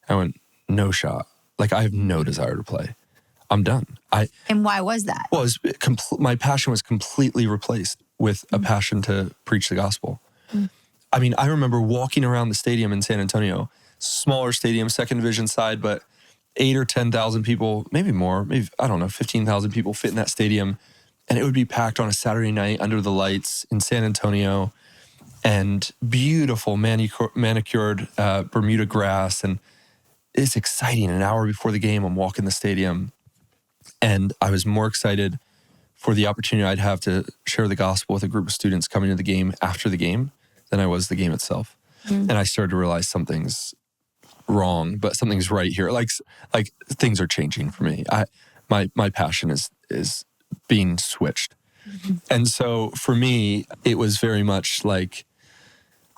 I went, no shot. Like I have no desire to play. I'm done. And why was that? Well, my passion was completely replaced with a passion to preach the gospel. I mean, I remember walking around the stadium in San Antonio, smaller stadium, second division side, but 8,000 or 10,000 people, maybe more, maybe, I don't know, 15,000 people fit in that stadium. And it would be packed on a Saturday night under the lights in San Antonio and beautiful manicured Bermuda grass. And it's exciting. An hour before the game, I'm walking the stadium and I was more excited for the opportunity I'd have to share the gospel with a group of students coming to the game after the game than I was the game itself. And I started to realize something's wrong, but something's right here. Like things are changing for me. My passion is being switched. And so for me, it was very much like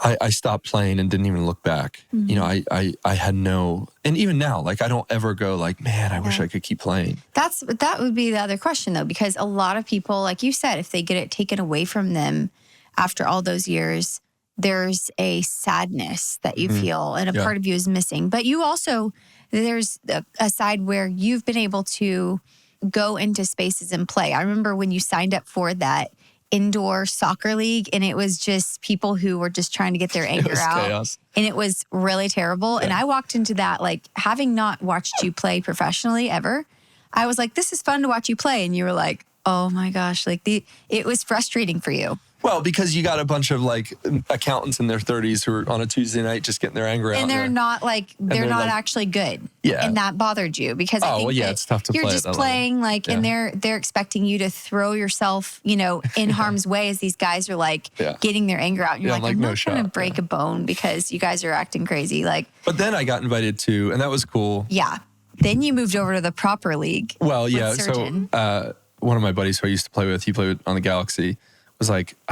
I stopped playing and didn't even look back. I had and even now, like I don't ever go like, man, I wish I could keep playing. That would be the other question though, because a lot of people, like you said, if they get it taken away from them after all those years, there's a sadness that you feel and a part of you is missing. But you also, there's a side where you've been able to go into spaces and play. I remember when you signed up for that indoor soccer league and it was just people who were just trying to get their anger out. Chaos. And it was really terrible. Yeah. And I walked into that, like having not watched you play professionally ever, I was like, this is fun to watch you play. And you were like, oh my gosh, like it was frustrating for you. Well, because you got a bunch of like accountants in their 30s who are on a Tuesday night just getting their anger out. And they're not actually good. Yeah. And that bothered you because I think it's tough to play. You're just playing like, and they're expecting you to throw yourself, in harm's way as these guys are like getting their anger out. And you're like, I'm not trying to break a bone because you guys are acting crazy. Like, but then I got invited to, and that was cool. Yeah. Then you moved over to the proper league. Well, yeah. So one of my buddies who I used to play with, he played on the Galaxy. I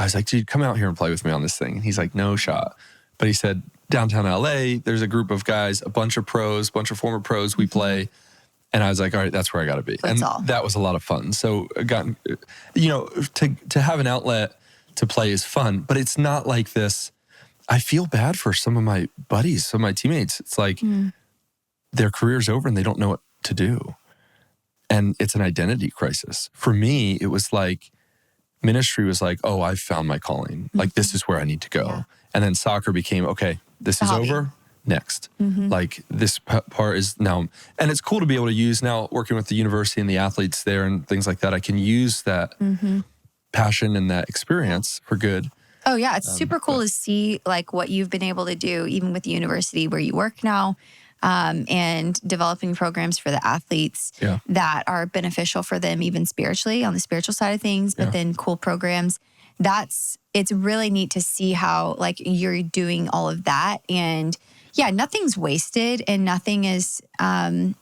was like, dude, come out here and play with me on this thing. And he's like, no shot. But he said, downtown LA, there's a group of guys, a bunch of pros, a bunch of former pros, we play. And I was like, all right, that's where I got to be. That was a lot of fun. So I got, to have an outlet to play is fun, but it's not like this. I feel bad for some of my buddies, some of my teammates. It's like their career's over and they don't know what to do. And it's an identity crisis. For me, it was like, ministry was like, oh, I've found my calling. Like, this is where I need to go. Yeah. And then soccer became, okay, this is over, next. Like, this part is now. And it's cool to be able to use now, working with the university and the athletes there and things like that. I can use that passion and that experience for good. Oh, yeah. It's super cool to see, like, what you've been able to do, even with the university where you work now. And developing programs for the athletes that are beneficial for them, even spiritually, on the spiritual side of things, but then cool programs. It's really neat to see how like you're doing all of that. And nothing's wasted and nothing is the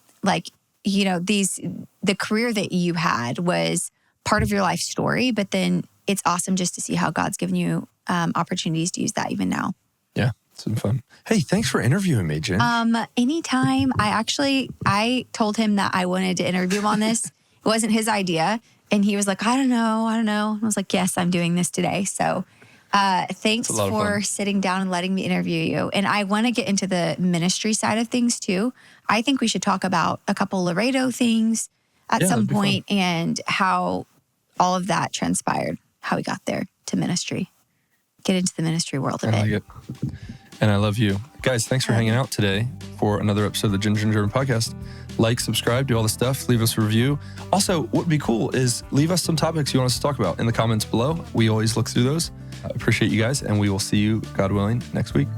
career that you had was part of your life story, but then it's awesome just to see how God's given you opportunities to use that even now. Yeah. It's been fun. Hey, thanks for interviewing me, Jen. Anytime. I told him that I wanted to interview him on this. It wasn't his idea. And he was like, I don't know. And I was like, yes, I'm doing this today. So Thanks It's a lot of for fun. sitting down and letting me interview you. And I want to get into the ministry side of things too. I think we should talk about a couple Laredo things at Yeah, some that'd be fun. point and how all of that transpired, how we got there to ministry. Get into the ministry world a I bit. like it. And I love you. Guys, thanks for hanging out today for another episode of the Ginger and German podcast. Like, subscribe, do all the stuff, leave us a review. Also, what would be cool is leave us some topics you want us to talk about in the comments below. We always look through those. I appreciate you guys, and we will see you, God willing, next week.